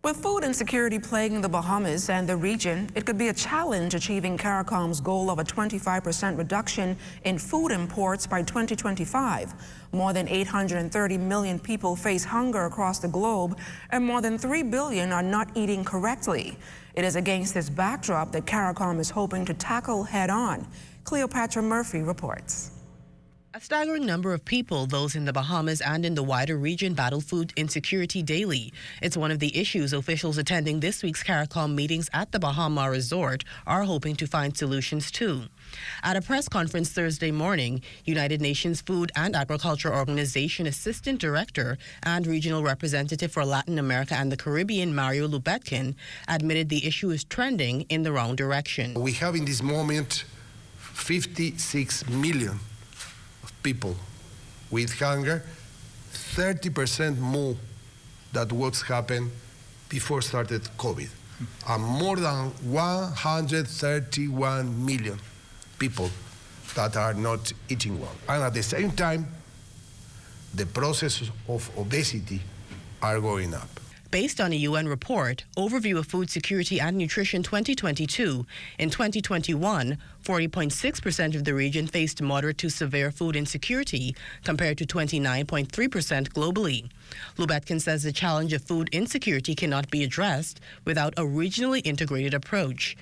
With food insecurity plaguing the Bahamas and the region, it could be a challenge achieving CARICOM's goal of a 25% reduction in food imports by 2025. More than 830 million people face hunger across the globe, and more than 3 billion are not eating correctly. It is against this backdrop that CARICOM is hoping to tackle head-on. Cleopatra Murphy reports. A staggering number of people, those in the Bahamas and in the wider region, battle food insecurity daily. It's one of the issues officials attending this week's CARICOM meetings at the Bahama Resort are hoping to find solutions to. At a press conference Thursday morning, United Nations Food and Agriculture Organization Assistant Director and Regional Representative for Latin America and the Caribbean, Mario Lubetkin, admitted the issue is trending in the wrong direction. We have in this moment 56 million people with hunger, 30% more than what's happened before started COVID, and more than 131 million people that are not eating well. And at the same time, the processes of obesity are going up. Based on a UN report, Overview of Food Security and Nutrition 2022, in 2021, 40.6% of the region faced moderate to severe food insecurity, compared to 29.3% globally. Lubetkin says the challenge of food insecurity cannot be addressed without a regionally integrated approach.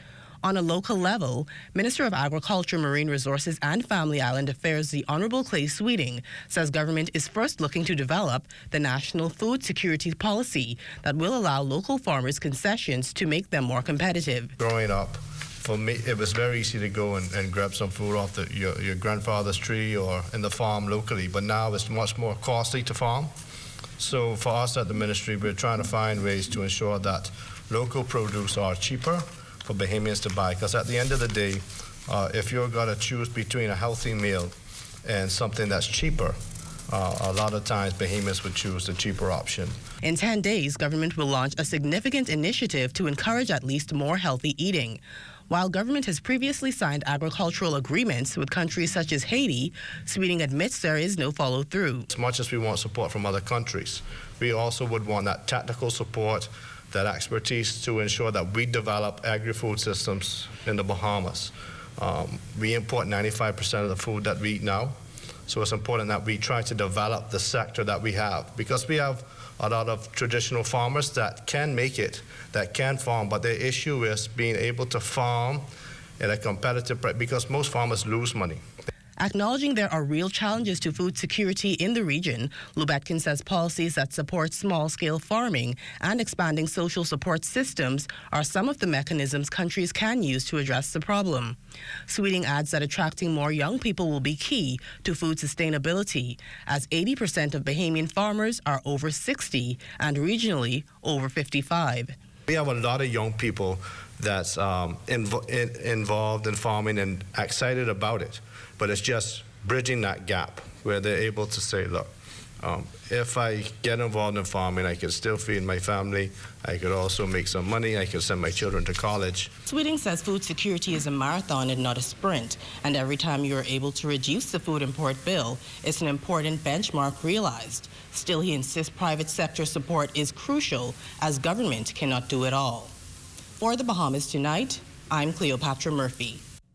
On a local level, Minister of Agriculture, Marine Resources and Family Island Affairs, the Honorable Clay Sweeting, says government is first looking to develop the National Food Security Policy that will allow local farmers concessions to make them more competitive. Growing up, for me, it was very easy to go and grab some food off your grandfather's tree or in the farm locally, but now it's much more costly to farm. So for us at the ministry, we're trying to find ways to ensure that local produce are cheaper for Bahamians to buy, because at the end of the day, if you're going to choose between a healthy meal and something that's cheaper, a lot of times Bahamians would choose the cheaper option. In 10 days, government will launch a significant initiative to encourage at least more healthy eating. While government has previously signed agricultural agreements with countries such as Haiti, Sweeting admits there is no follow-through. As much as we want support from other countries, we also would want that technical support, that expertise to ensure that we develop agri-food systems in the Bahamas. We import 95% of the food that we eat now, so it's important that we try to develop the sector that we have, because we have a lot of traditional farmers that can make it, that can farm, but the issue is being able to farm at a competitive price, because most farmers lose money. Acknowledging there are real challenges to food security in the region, Lubetkin says policies that support small-scale farming and expanding social support systems are some of the mechanisms countries can use to address the problem. Sweeting adds that attracting more young people will be key to food sustainability, as 80% of Bahamian farmers are over 60 and regionally over 55. We have a lot of young people that's involved in farming and excited about it, but it's just bridging that gap where they're able to say, look, if I get involved in farming, I can still feed my family, I could also make some money, I can send my children to college. Sweeting says food security is a marathon and not a sprint, and every time you're able to reduce the food import bill, it's an important benchmark realized. Still, he insists private sector support is crucial, as government cannot do it all. For the Bahamas Tonight, I'm Cleopatra Murphy.